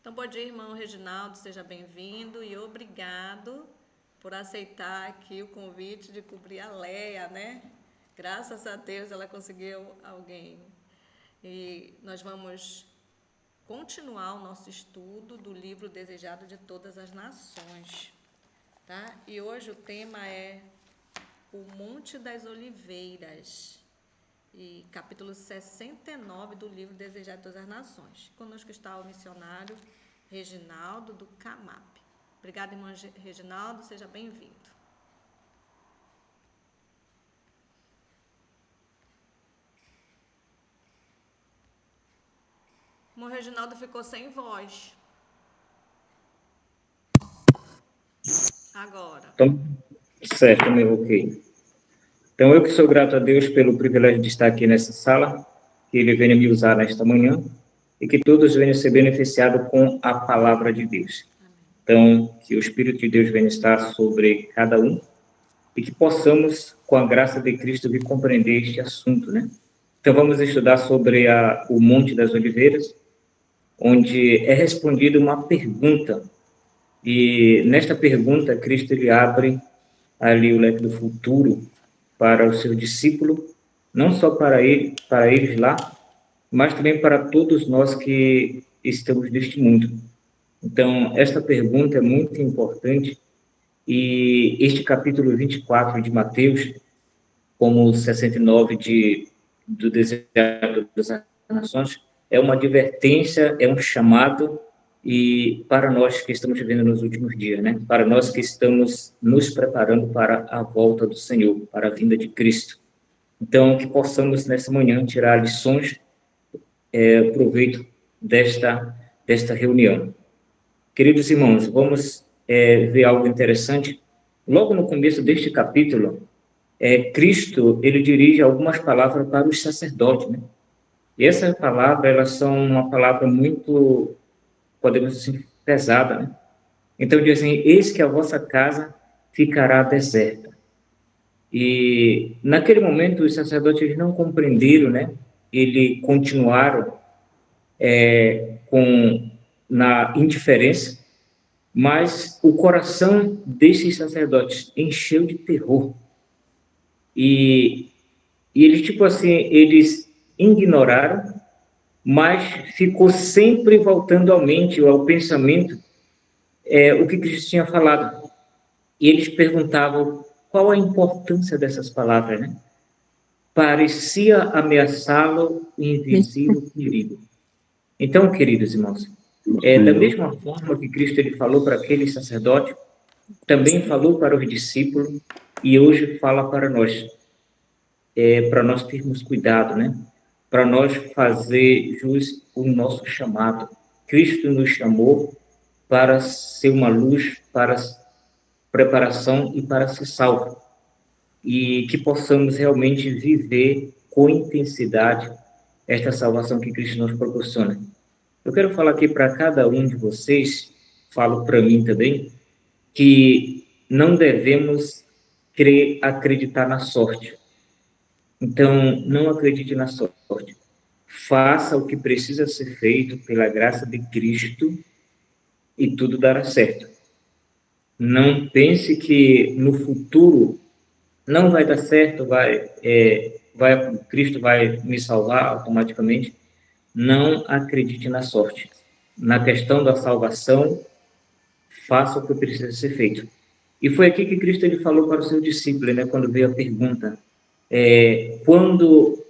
Então, bom dia, irmão Reginaldo, seja bem-vindo e obrigado por aceitar aqui o convite de cobrir a Leia, né? Graças a Deus ela conseguiu alguém. E nós vamos continuar o nosso estudo do livro Desejado de Todas as Nações, tá? E hoje o tema é o Monte das Oliveiras, e capítulo 69 do livro Desejado de Todas as Nações. Conosco está o missionário Reginaldo do CAMAP. Obrigada, irmão Reginaldo, seja bem-vindo. O irmão Reginaldo ficou sem voz. Agora. Então, certo, me evoquei. Então, eu que sou grato a Deus pelo privilégio de estar aqui nessa sala, que Ele venha me usar nesta manhã, e que todos venham ser beneficiados com a palavra de Deus. Então, que o Espírito de Deus venha estar sobre cada um, e que possamos, com a graça de Cristo, vir compreender este assunto, né? Então, vamos estudar sobre o Monte das Oliveiras, onde é respondida uma pergunta. E nesta pergunta, Cristo ele abre ali o leque do futuro para o seu discípulo, não só para eles lá, mas também para todos nós que estamos neste mundo. Então, esta pergunta é muito importante e este capítulo 24 de Mateus, como o 69 do Desejado das Nações, é uma advertência, é um chamado e para nós que estamos vivendo nos últimos dias, né? Para nós que estamos nos preparando para a volta do Senhor, para a vinda de Cristo. Então, que possamos nessa manhã tirar lições, proveito desta reunião. Queridos irmãos, vamos ver algo interessante. Logo no começo deste capítulo, Cristo ele dirige algumas palavras para os sacerdotes, né? E essas palavras, elas são uma palavra muito, podemos dizer, pesada, né? Então, diz assim, eis que a vossa casa ficará deserta. E, naquele momento, os sacerdotes eles não compreenderam, né? Eles continuaram na indiferença, mas o coração desses sacerdotes encheu de terror. E eles, tipo assim, eles ignoraram, mas ficou sempre voltando à mente ou ao pensamento o que Cristo tinha falado. E eles perguntavam qual a importância dessas palavras, né? Parecia ameaçá-lo o invisível perigo. Então, queridos irmãos, da mesma forma que Cristo ele falou para aquele sacerdote, também falou para os discípulos e hoje fala para nós. Para nós termos cuidado, né? Para nós fazer jus o nosso chamado. Cristo nos chamou para ser uma luz, para preparação e para ser salvo. E que possamos realmente viver com intensidade esta salvação que Cristo nos proporciona. Eu quero falar aqui para cada um de vocês, falo para mim também, que não devemos acreditar na sorte. Então, não acredite na sorte. Faça o que precisa ser feito pela graça de Cristo e tudo dará certo. Não pense que no futuro não vai dar certo, Cristo vai me salvar automaticamente. Não acredite na sorte. Na questão da salvação, faça o que precisa ser feito. E foi aqui que Cristo ele falou para o seu discípulo, né, quando veio a pergunta, quando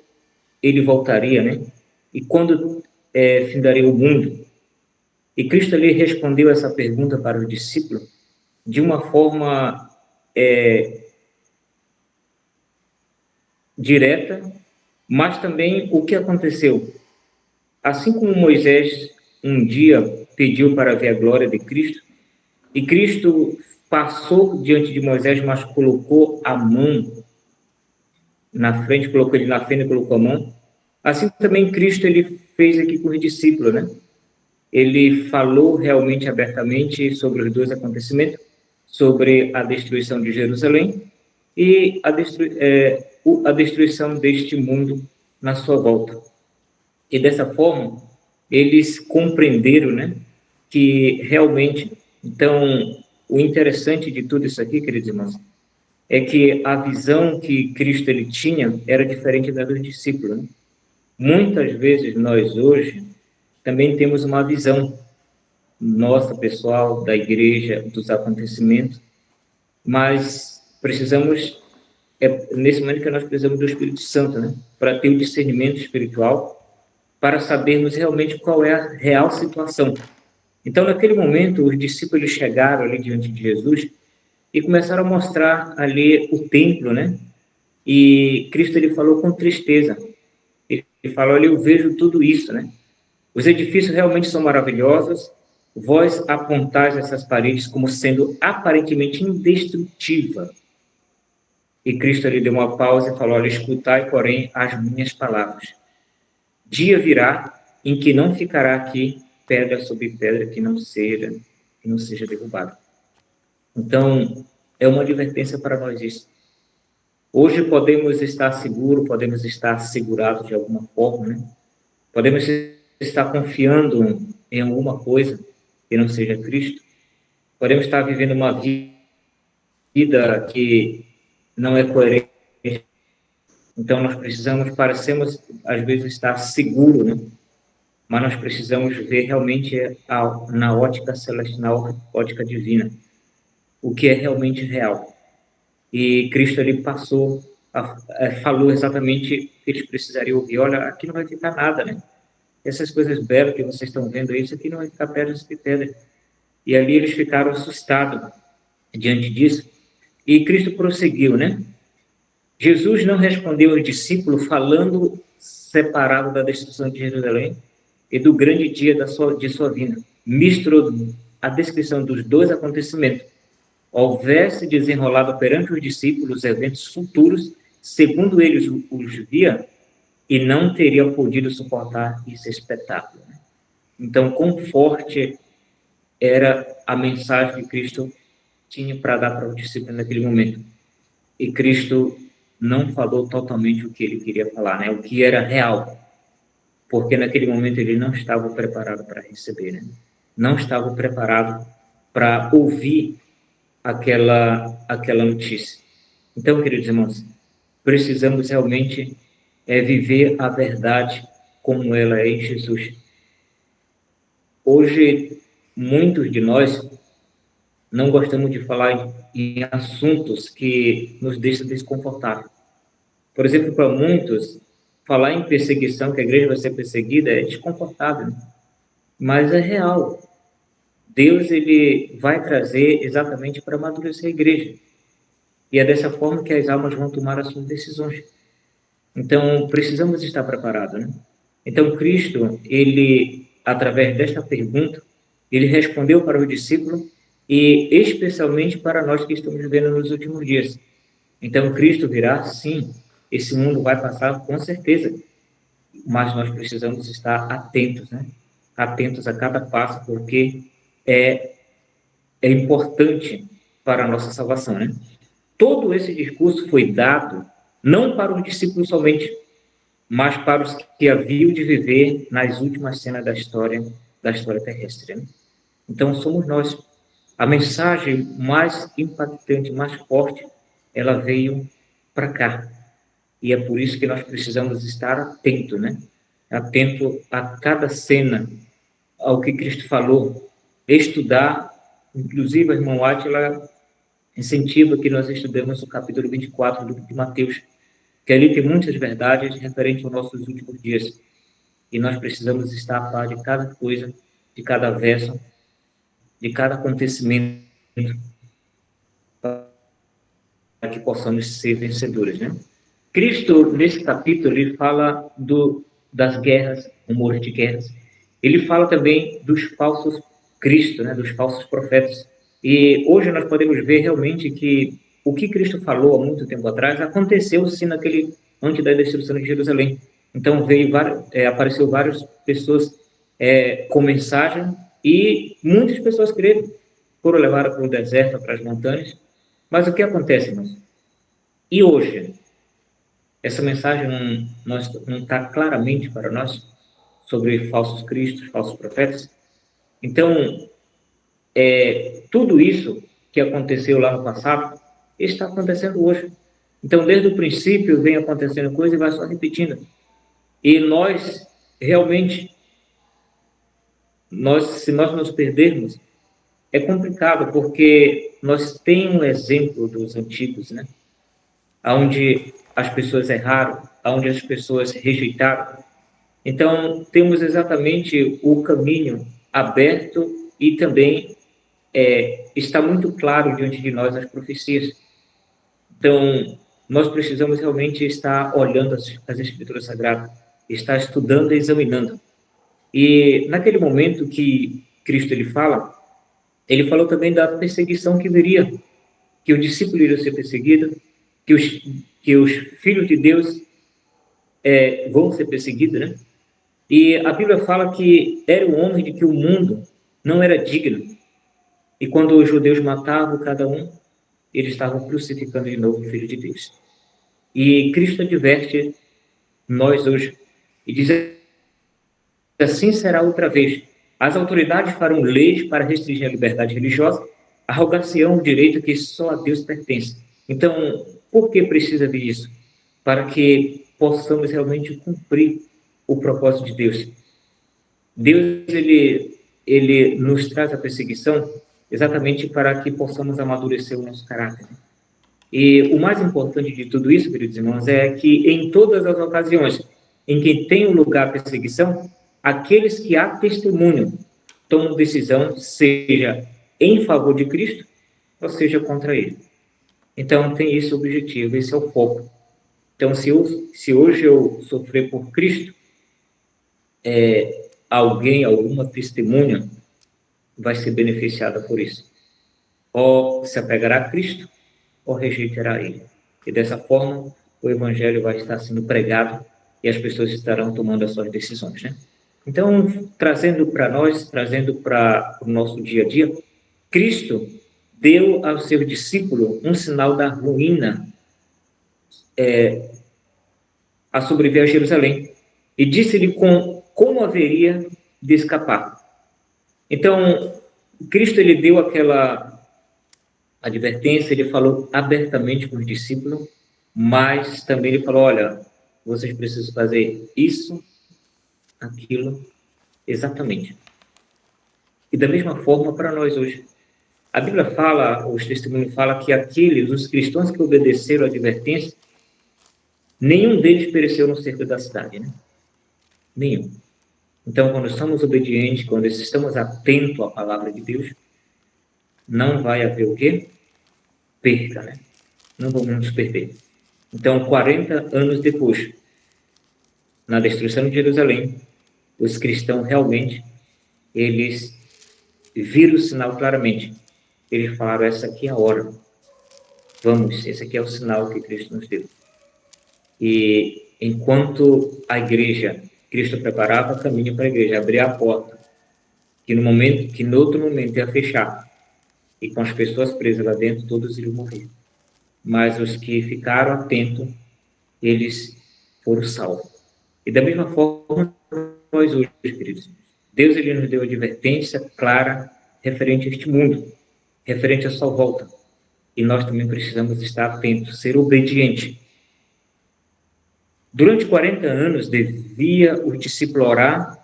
ele voltaria, né? E quando findaria o mundo? E Cristo ali respondeu essa pergunta para o discípulo de uma forma direta, mas também o que aconteceu. Assim como Moisés um dia pediu para ver a glória de Cristo, e Cristo passou diante de Moisés, mas colocou a mão na frente, colocou ele na frente e colocou a mão. Assim também Cristo ele fez aqui com os discípulos, né? Ele falou realmente abertamente sobre os dois acontecimentos, sobre a destruição de Jerusalém e a destruição deste mundo na sua volta. E dessa forma, eles compreenderam, né, que realmente, então, o interessante de tudo isso aqui, queridos irmãos, é que a visão que Cristo ele tinha era diferente da dos discípulos, né? Muitas vezes nós hoje também temos uma visão nossa, pessoal, da igreja, dos acontecimentos, mas precisamos, nesse momento que nós precisamos do Espírito Santo, né? Para ter o discernimento espiritual, para sabermos realmente qual é a real situação. Então, naquele momento, os discípulos chegaram ali diante de Jesus e começaram a mostrar ali o templo, né? E Cristo ele falou com tristeza. Ele falou: olha, eu vejo tudo isso, né? Os edifícios realmente são maravilhosos. Vós apontais essas paredes como sendo aparentemente indestrutíveis. E Cristo lhe deu uma pausa e falou: olha, escutai, porém, as minhas palavras. Dia virá em que não ficará aqui pedra sobre pedra que não seja derrubada. Então, é uma advertência para nós isso. Hoje podemos estar seguros, podemos estar segurados de alguma forma, né? Podemos estar confiando em alguma coisa que não seja Cristo. Podemos estar vivendo uma vida que não é coerente. Então, nós precisamos, parecemos, às vezes, estar seguros, né? Mas nós precisamos ver realmente na ótica celestial, na ótica divina, o que é realmente real. E Cristo ali falou exatamente o que eles precisariam ouvir. Olha, aqui não vai ficar nada, né? Essas coisas belas que vocês estão vendo, isso aqui não vai ficar pedra sobre pedra. E ali eles ficaram assustados diante disso. E Cristo prosseguiu, né? Jesus não respondeu aos discípulos falando separado da destruição de Jerusalém e do grande dia de sua vinda. Misturou a descrição dos dois acontecimentos. Houvesse desenrolado perante os discípulos eventos futuros, segundo eles os via, e não teriam podido suportar esse espetáculo. Então, quão forte era a mensagem que Cristo tinha para dar para os discípulos naquele momento. E Cristo não falou totalmente o que ele queria falar, né? O que era real, porque naquele momento ele não estava preparado para receber, né? Não estava preparado para ouvir aquela notícia. Então, queridos irmãos, precisamos realmente viver a verdade como ela é em Jesus. Hoje, muitos de nós não gostamos de falar em assuntos que nos deixam desconfortáveis. Por exemplo, para muitos, falar em perseguição, que a igreja vai ser perseguida, é desconfortável, né? Mas é real. Deus ele vai trazer exatamente para amadurecer a igreja. E é dessa forma que as almas vão tomar as suas decisões. Então, precisamos estar preparados, né? Então, Cristo, ele, através desta pergunta, ele respondeu para o discípulo e especialmente para nós que estamos vivendo nos últimos dias. Então, Cristo virá, sim, esse mundo vai passar com certeza, mas nós precisamos estar atentos, né? Atentos a cada passo, porque é importante para a nossa salvação, né? Todo esse discurso foi dado não para os discípulos somente, mas para os que haviam de viver nas últimas cenas da história terrestre, né? Então, somos nós. A mensagem mais impactante, mais forte, ela veio para cá. E é por isso que nós precisamos estar atento, né? Atento a cada cena, ao que Cristo falou, estudar. Inclusive, a irmã Átila incentiva que nós estudemos o capítulo 24 do livro de Mateus, que ali tem muitas verdades referentes aos nossos últimos dias. E nós precisamos estar a par de cada coisa, de cada verso, de cada acontecimento, para que possamos ser vencedores, né? Cristo, nesse capítulo, ele fala das guerras, rumores de guerras. Ele fala também dos falsos Cristos, né? Dos falsos profetas. E hoje nós podemos ver realmente que o que Cristo falou há muito tempo atrás aconteceu sim antes da destruição de Jerusalém. Então apareceu várias pessoas com mensagem e muitas pessoas creram, foram levadas para o deserto, para as montanhas. Mas o que acontece, irmãos? E hoje? Essa mensagem não está claramente para nós sobre falsos cristos, falsos profetas? Então, tudo isso que aconteceu lá no passado está acontecendo hoje. Então, desde o princípio vem acontecendo coisa e vai só repetindo. E nós, realmente, se nós nos perdermos, é complicado, porque nós temos um exemplo dos antigos, né? Onde as pessoas erraram, onde as pessoas rejeitaram. Então, temos exatamente o caminho aberto e também está muito claro diante de nós as profecias. Então, nós precisamos realmente estar olhando as Escrituras Sagradas, estar estudando e examinando. E naquele momento que Cristo ele falou também da perseguição que viria, que os discípulos iriam ser perseguidos, que os filhos de Deus vão ser perseguidos, né? E a Bíblia fala que era um homem de que o mundo não era digno. E quando os judeus matavam cada um, eles estavam crucificando de novo o Filho de Deus. E Cristo adverte nós hoje e diz: assim será outra vez. As autoridades farão leis para restringir a liberdade religiosa, arrogar-se-ão o direito que só a Deus pertence. Então, por que precisa vir isso? Para que possamos realmente cumprir o propósito de Deus. Deus, ele nos traz a perseguição exatamente para que possamos amadurecer o nosso caráter. E o mais importante de tudo isso, queridos irmãos, é que em todas as ocasiões em que tem lugar a perseguição, aqueles que há testemunho tomam decisão, seja em favor de Cristo, ou seja contra ele. Então, tem esse objetivo, esse é o foco. Então, se hoje eu sofrer por Cristo, alguma testemunha, vai ser beneficiada por isso. Ou se apegará a Cristo, ou rejeitará ele. E dessa forma, o Evangelho vai estar sendo pregado e as pessoas estarão tomando as suas decisões, né? Então, trazendo para nós, trazendo para o nosso dia a dia, Cristo deu ao seu discípulo um sinal da ruína a sobreviver a Jerusalém e disse-lhe como haveria de escapar. Então, Cristo ele deu aquela advertência, ele falou abertamente com os discípulos, mas também ele falou: olha, vocês precisam fazer isso, aquilo, exatamente. E da mesma forma para nós hoje. A Bíblia fala, os testemunhos falam que os cristãos que obedeceram a advertência, nenhum deles pereceu no cerco da cidade, né? Nenhum. Então, quando estamos obedientes, quando estamos atentos à palavra de Deus, não vai haver o quê? Perca, né? Não vamos nos perder. Então, 40 anos depois, na destruição de Jerusalém, os cristãos realmente, eles viram o sinal claramente. Eles falaram: essa aqui é a hora. Vamos, esse aqui é o sinal que Cristo nos deu. E enquanto a igreja, Cristo preparava o caminho para a igreja, abria a porta, que no outro momento ia fechar, e com as pessoas presas lá dentro, todos iriam morrer. Mas os que ficaram atentos, eles foram salvos. E da mesma forma, nós hoje, queridos, Deus ele nos deu advertência clara referente a este mundo, referente à sua volta. E nós também precisamos estar atentos, ser obedientes. Durante 40 anos, devia o discípulo orar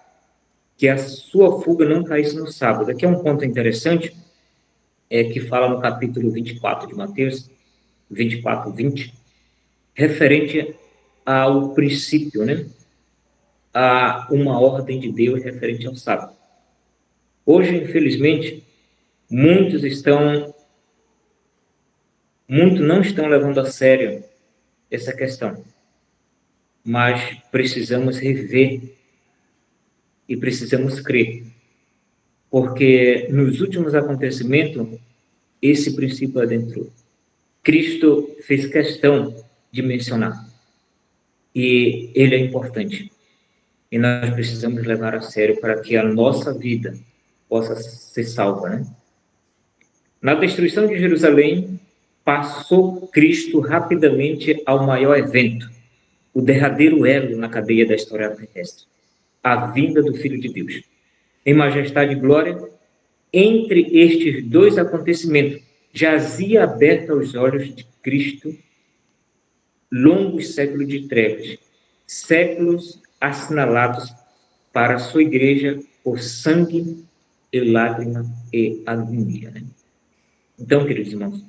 que a sua fuga não caísse no sábado. Aqui é um ponto interessante, que fala no capítulo 24 de Mateus, 24, 20, referente ao princípio, né? A uma ordem de Deus referente ao sábado. Hoje, infelizmente, muitos não estão levando a sério essa questão, mas precisamos rever e precisamos crer, porque nos últimos acontecimentos esse princípio adentrou. Cristo fez questão de mencionar e ele é importante e nós precisamos levar a sério para que a nossa vida possa ser salva, né? Na destruição de Jerusalém, passou Cristo rapidamente ao maior evento, o derradeiro elo na cadeia da história terrestre, a vinda do Filho de Deus. em majestade e glória, entre estes dois acontecimentos, jazia aberta aos olhos de Cristo longos séculos de trevas, séculos assinalados para a sua igreja por sangue e lágrima e agonia. Né? Então, queridos irmãos,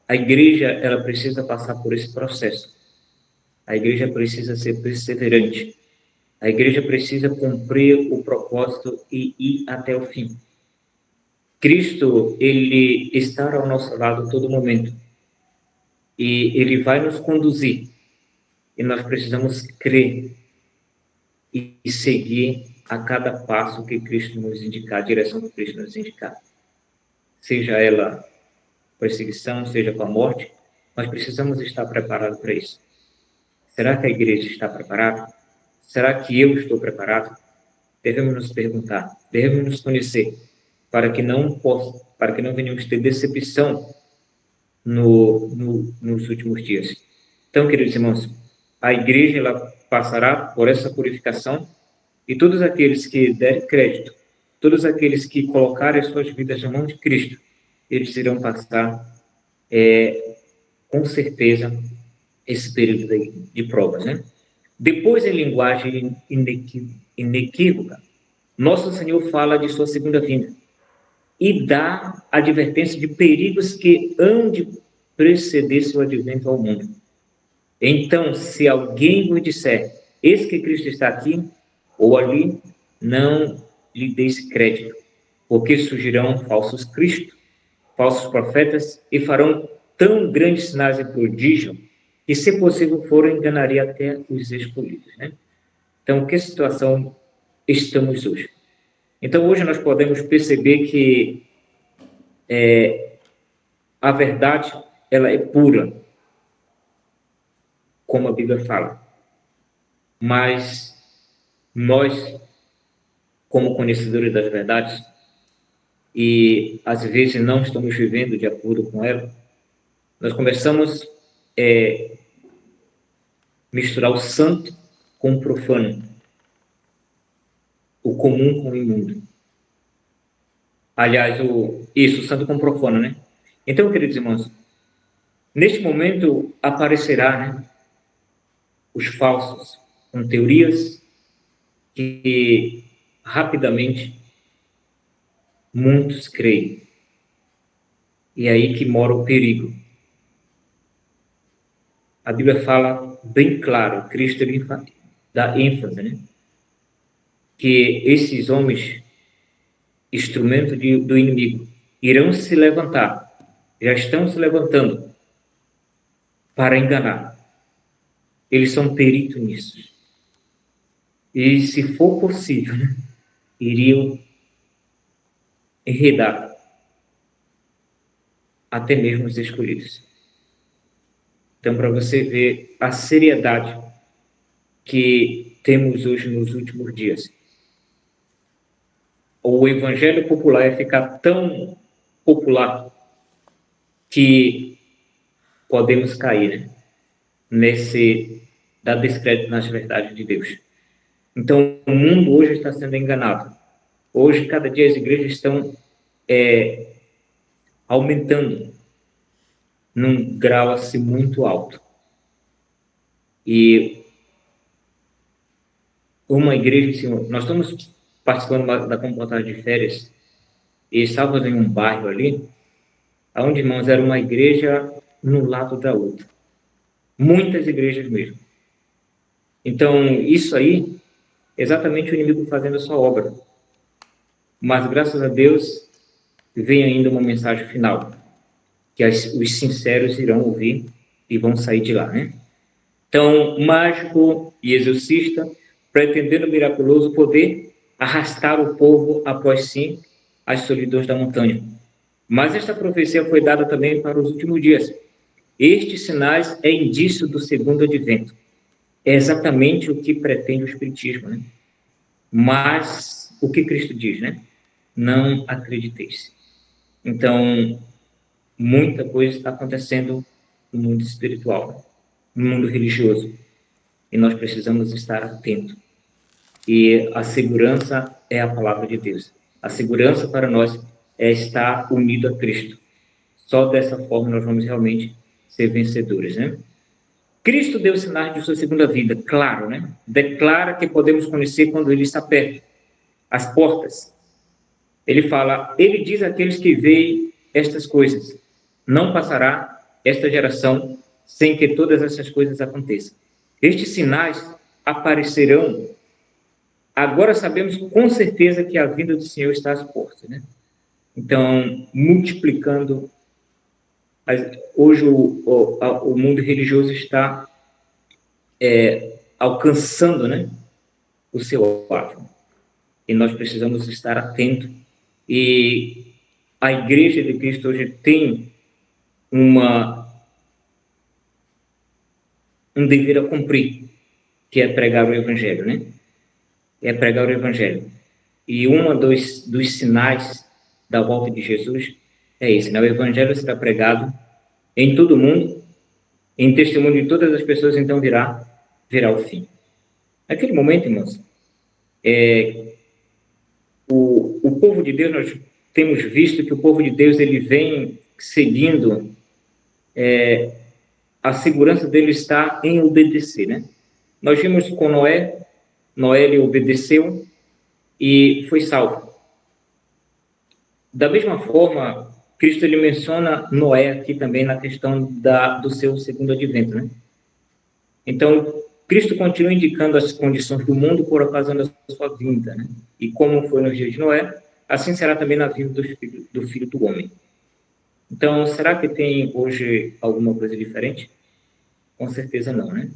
a igreja ela precisa passar por esse processo. A igreja precisa ser perseverante. A igreja precisa cumprir o propósito e ir até o fim. Cristo, ele está ao nosso lado todo momento. E ele vai nos conduzir. E nós precisamos crer e seguir a cada passo que Cristo nos indicar, a direção que Cristo nos indicar. Seja ela perseguição, seja com a morte, nós precisamos estar preparados para isso. Será que a igreja está preparada? Será que eu estou preparado? Devemos nos perguntar, devemos nos conhecer, para que não venhamos ter decepção nos últimos dias. Então, queridos irmãos, a igreja ela passará por essa purificação e todos aqueles que derem crédito, todos aqueles que colocarem as suas vidas na mão de Cristo, eles irão passar, com certeza, esse período de provas, né? Depois, em linguagem inequívoca, nosso Senhor fala de sua segunda vinda e dá advertência de perigos que hão de preceder seu advento ao mundo. Então, se alguém vos disser, eis que Cristo está aqui ou ali, não lhe deis crédito, porque surgirão falsos cristos, falsos profetas, e farão tão grandes sinais e prodígios que, se possível for, enganaria até os escolhidos. Né? Então, que situação estamos hoje? Então, hoje nós podemos perceber que a verdade ela é pura, como a Bíblia fala. Mas nós, como conhecedores das verdades, e às vezes não estamos vivendo de acordo com ela, nós começamos a misturar o santo com o profano, o comum com o imundo. Aliás, o santo com o profano, né? Então, queridos irmãos, neste momento aparecerá, né, os falsos, com teorias que rapidamente muitos creem. E é aí que mora o perigo. A Bíblia fala bem claro, Cristo dá ênfase, né? Que esses homens, instrumento do inimigo, irão se levantar, já estão se levantando para enganar. Eles são peritos nisso. E, se for possível, né, iriam enredar até mesmo os escolhidos. Então, para você ver a seriedade que temos hoje nos últimos dias. O evangelho popular é ficar tão popular que podemos cair, né, dar descrédito nas verdades de Deus. Então, o mundo hoje está sendo enganado. Hoje, cada dia, as igrejas estão aumentando num grau assim muito alto. E uma igreja, assim, nós estamos participando da contagem de férias e estávamos em um bairro ali, onde, irmãos, era uma igreja no lado da outra. Muitas igrejas mesmo. Então, isso aí, exatamente o inimigo fazendo a sua obra. Mas, graças a Deus, vem ainda uma mensagem final, que os sinceros irão ouvir e vão sair de lá, né? Então, mágico e exorcista, pretendendo miraculoso poder arrastar o povo após si às solidões da montanha. Mas esta profecia foi dada também para os últimos dias. Estes sinais é indício do segundo advento. É exatamente o que pretende o Espiritismo, né? Mas o que Cristo diz, né? Não acrediteis. Então, muita coisa está acontecendo no mundo espiritual, no mundo religioso. E nós precisamos estar atentos. E a segurança é a palavra de Deus. A segurança para nós é estar unido a Cristo. Só dessa forma nós vamos realmente ser vencedores, né? Cristo deu sinais de sua segunda vida, claro, né? Declara que podemos conhecer quando ele está perto, às portas. Ele fala, ele diz àqueles que veem estas coisas, não passará esta geração sem que todas essas coisas aconteçam. Estes sinais aparecerão. Agora sabemos com certeza que a vinda do Senhor está às portas, né? Então, multiplicando, hoje o mundo religioso está alcançando, né, o seu alvo. E nós precisamos estar atentos. E a Igreja de Cristo hoje tem um dever a cumprir, que é pregar o Evangelho, né? É pregar o Evangelho. E dos sinais da volta de Jesus é esse, né? O Evangelho será pregado em todo o mundo, em testemunho de todas as pessoas, então virá o fim. Naquele momento, irmãos, o povo de Deus, nós temos visto que o povo de Deus ele vem seguindo, a segurança dele está em obedecer, né? Nós vimos com Noé ele obedeceu e foi salvo. Da mesma forma, Cristo ele menciona Noé aqui também na questão do seu segundo advento, né? Então, Cristo continua indicando as condições do mundo por ocasião da sua vinda, né? E como foi nos dias de Noé, assim será também na vinda do Filho do Homem. Então, será que tem hoje alguma coisa diferente? Com certeza não, né?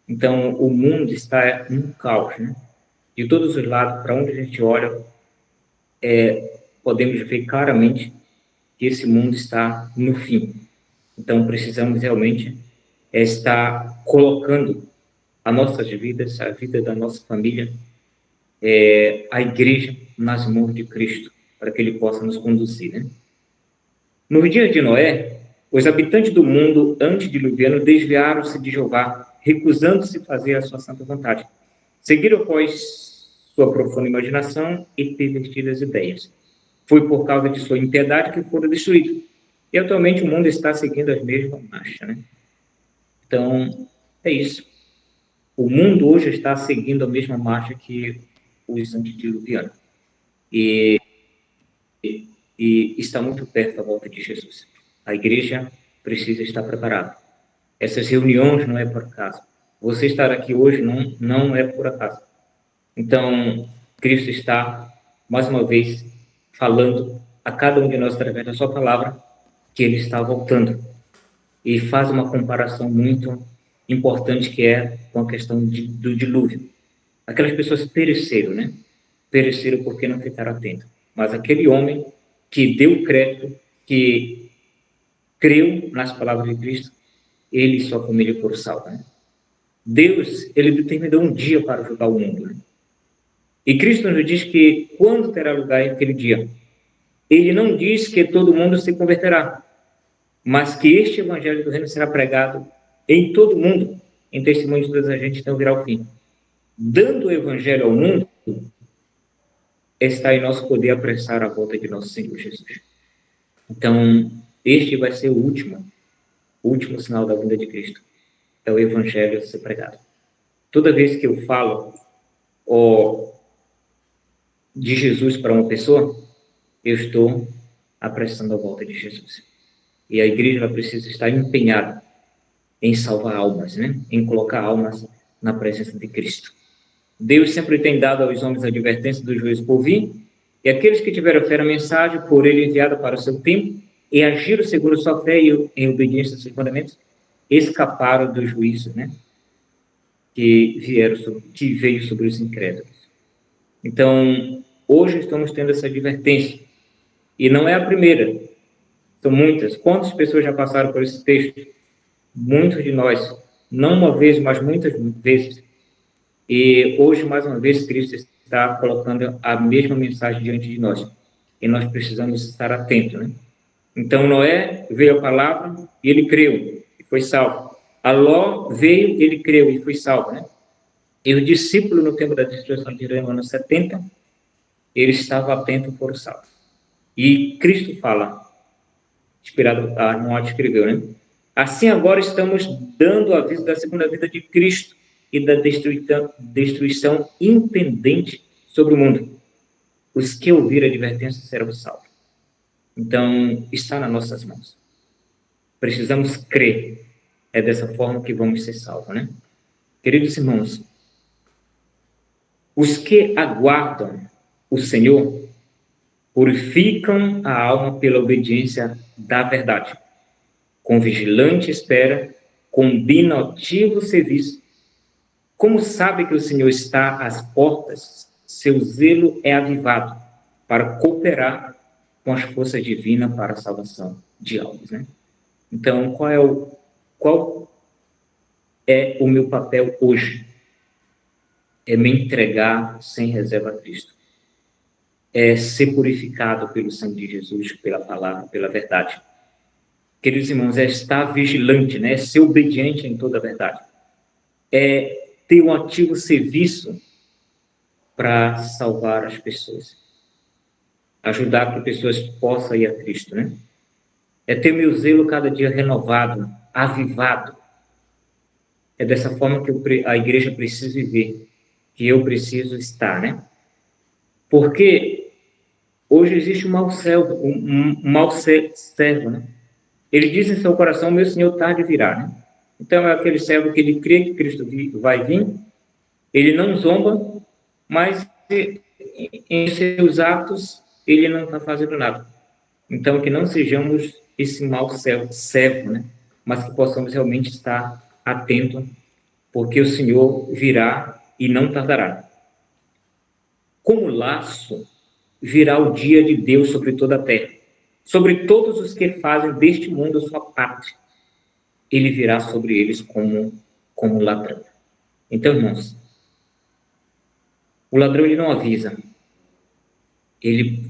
Então, o mundo está em um caos, né? De todos os lados, para onde a gente olha, podemos ver claramente que esse mundo está no fim. Então, precisamos realmente estar colocando as nossas vidas, a vida da nossa família, a igreja nas mãos de Cristo, para que ele possa nos conduzir, né? No dia de Noé, os habitantes do mundo antediluviano desviaram-se de Jeová, recusando-se fazer a sua santa vontade. Seguiram, pois, sua profunda imaginação e pervertidas ideias. Foi por causa de sua impiedade que foram destruídos. E atualmente o mundo está seguindo as mesmas marchas, né? Então, é isso. O mundo hoje está seguindo a mesma marcha que os antediluvianos. E está muito perto da volta de Jesus. A igreja precisa estar preparada. Essas reuniões não é por acaso. Você estar aqui hoje não é por acaso. Então, Cristo está, mais uma vez, falando a cada um de nós, através da sua palavra, que ele está voltando. E faz uma comparação muito importante, que é com a questão do dilúvio. Aquelas pessoas pereceram, né? Pereceram porque não ficaram atentos. Mas aquele homem que deu crédito, que creu nas palavras de Cristo, ele e sua família foram salvos, né? Deus, ele determinou um dia para julgar o mundo, né? E Cristo nos diz que quando terá lugar aquele dia, ele não diz que todo mundo se converterá, mas que este evangelho do reino será pregado em todo o mundo, em testemunho de todas as gente, então virá o fim. Dando o evangelho ao mundo, está em nosso poder apressar a volta de nosso Senhor Jesus. Então, este vai ser o último sinal da vinda de Cristo. É o evangelho a ser pregado. Toda vez que eu falo de Jesus para uma pessoa, eu estou apressando a volta de Jesus. E a igreja precisa estar empenhada em salvar almas, né? Em colocar almas na presença de Cristo. Deus sempre tem dado aos homens a advertência do juízo por vir, e aqueles que tiveram fé na mensagem, por ele enviada para o seu tempo, e agiram segundo sua fé e em obediência aos seus mandamentos, escaparam do juízo, né? Que veio sobre os incrédulos. Então, hoje estamos tendo essa advertência, e não é a primeira, são muitas. Quantas pessoas já passaram por esse texto? Muitos de nós, não uma vez, mas muitas vezes. E hoje, mais uma vez, Cristo está colocando a mesma mensagem diante de nós. E nós precisamos estar atentos, né? Então, Noé veio a palavra e ele creu e foi salvo. Ló veio, ele creu e foi salvo, né? E o discípulo, no tempo da destruição de Jerusalém, no ano 70, ele estava atento por salvo. E Cristo fala, inspirado, Arnold escreveu, né? Assim agora estamos dando aviso da segunda vinda de Cristo e da destruição impendente sobre o mundo. Os que ouvirem a advertência serão salvos. Então, está nas nossas mãos. Precisamos crer. É dessa forma que vamos ser salvos, né? Queridos irmãos, os que aguardam o Senhor purificam a alma pela obediência da verdade. Com vigilante espera, combina ativo serviço. Como sabe que o Senhor está às portas, seu zelo é avivado para cooperar com as forças divinas para a salvação de almas, né? Então, qual é o meu papel hoje? É me entregar sem reserva a Cristo. É ser purificado pelo sangue de Jesus, pela palavra, pela verdade. Queridos irmãos, é estar vigilante, né? É ser obediente em toda a verdade. É ter um ativo serviço para salvar as pessoas. Ajudar que pessoas possam ir a Cristo, né? É ter meu zelo cada dia renovado, avivado. É dessa forma que a igreja precisa viver, que eu preciso estar, né? Porque hoje existe um mau servo, né? Ele diz em seu coração, meu Senhor tarde virá, né? Então é aquele servo que ele crê que Cristo vai vir, ele não zomba, mas em seus atos ele não está fazendo nada. Então que não sejamos esse mau servo, né? Mas que possamos realmente estar atentos, porque o Senhor virá e não tardará. Como laço virá o dia de Deus sobre toda a terra, sobre todos os que fazem deste mundo a sua pátria. Ele virá sobre eles como ladrão. Então, irmãos, o ladrão ele não avisa. Ele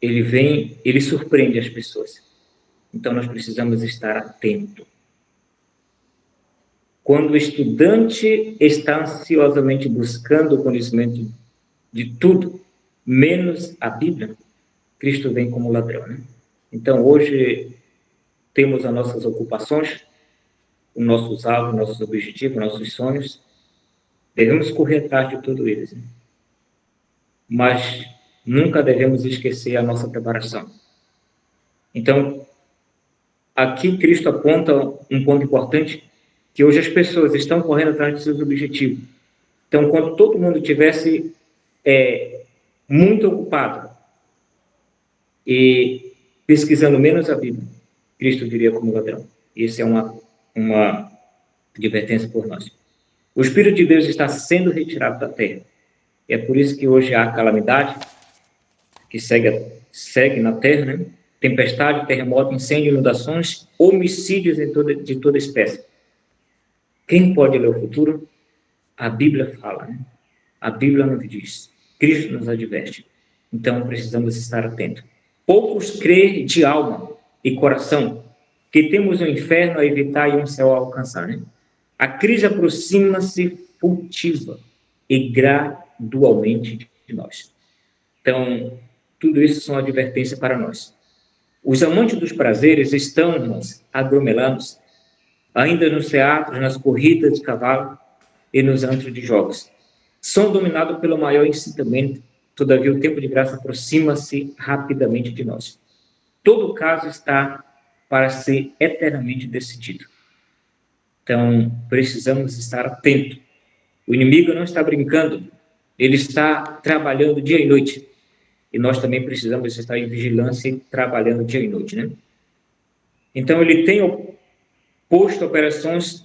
vem, ele surpreende as pessoas. Então, nós precisamos estar atentos. Quando o estudante está ansiosamente buscando o conhecimento de tudo, menos a Bíblia, Cristo vem como ladrão, né? Então, hoje, temos as nossas ocupações, os nossos alvos, nossos objetivos, nossos sonhos. Devemos correr atrás de tudo isso, né? Mas nunca devemos esquecer a nossa preparação. Então, aqui Cristo aponta um ponto importante, que hoje as pessoas estão correndo atrás de seus objetivos. Então, quando todo mundo tivesse muito ocupado e pesquisando menos a Bíblia, Cristo viria como ladrão. Isso é uma advertência por nós. O Espírito de Deus está sendo retirado da terra. É por isso que hoje há calamidade que segue na terra, né? Tempestade, terremoto, incêndio, inundações, homicídios de toda espécie. Quem pode ler o futuro? A Bíblia fala, né? A Bíblia nos diz. Cristo nos adverte. Então, precisamos estar atentos. Poucos creem de alma e coração que temos um inferno a evitar e um céu a alcançar, né? A crise aproxima-se furtiva e gradualmente de nós. Então, tudo isso são advertências para nós. Os amantes dos prazeres estão, irmãos, aglomerados, ainda nos teatros, nas corridas de cavalo e nos antros de jogos. São dominados pelo maior incitamento, todavia o tempo de graça aproxima-se rapidamente de nós. Todo caso está para ser eternamente decidido. Então, precisamos estar atentos. O inimigo não está brincando, ele está trabalhando dia e noite. E nós também precisamos estar em vigilância e trabalhando dia e noite, né? Então, ele tem posto operações,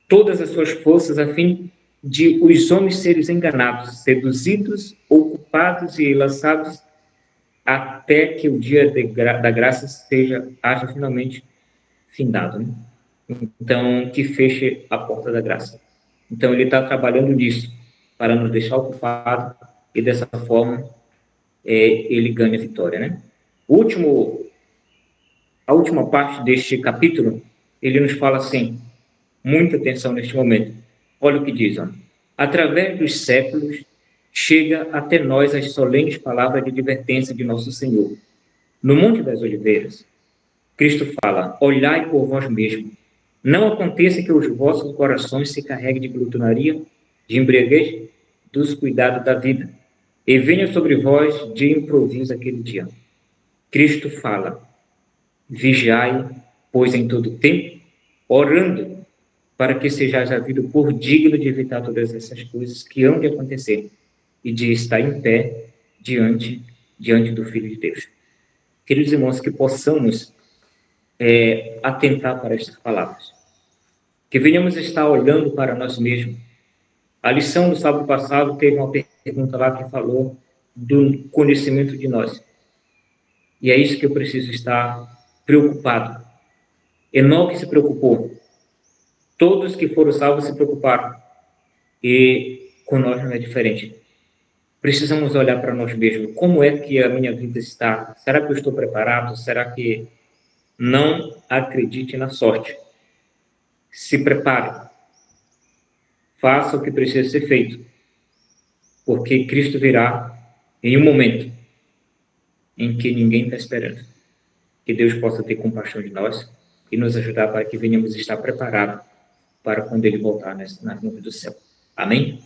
todas as suas forças, a fim de os homens serem enganados, seduzidos, ocupados e lançados até que o dia da graça haja finalmente findado, né? Então, que feche a porta da graça. Então, ele está trabalhando nisso, para nos deixar ocupados, e dessa forma, ele ganha a vitória, né? A última parte deste capítulo, ele nos fala assim, muita atenção neste momento. Olha o que diz, ó. Através dos séculos, chega até nós as solenes palavras de advertência de nosso Senhor. No Monte das Oliveiras, Cristo fala: olhai por vós mesmos. Não aconteça que os vossos corações se carreguem de glutonaria, de embriaguez, dos cuidados da vida, e venha sobre vós de improviso aquele dia. Cristo fala: vigiai, pois em todo tempo, orando, para que sejais havido por digno de evitar todas essas coisas que hão de acontecer e de estar em pé diante do Filho de Deus. Queridos irmãos, que possamos atentar para estas palavras, que venhamos estar olhando para nós mesmos. A lição do sábado passado teve uma pergunta lá que falou do conhecimento de nós. E é isso que eu preciso estar preocupado. Enoque se preocupou. Todos que foram salvos se preocuparam. E com nós não é diferente. Precisamos olhar para nós mesmos. Como é que a minha vida está? Será que eu estou preparado? Será que não acredite na sorte? Se prepare. Faça o que precisa ser feito. Porque Cristo virá em um momento em que ninguém está esperando. Que Deus possa ter compaixão de nós e nos ajudar para que venhamos estar preparados para quando Ele voltar nas nuvens do céu. Amém?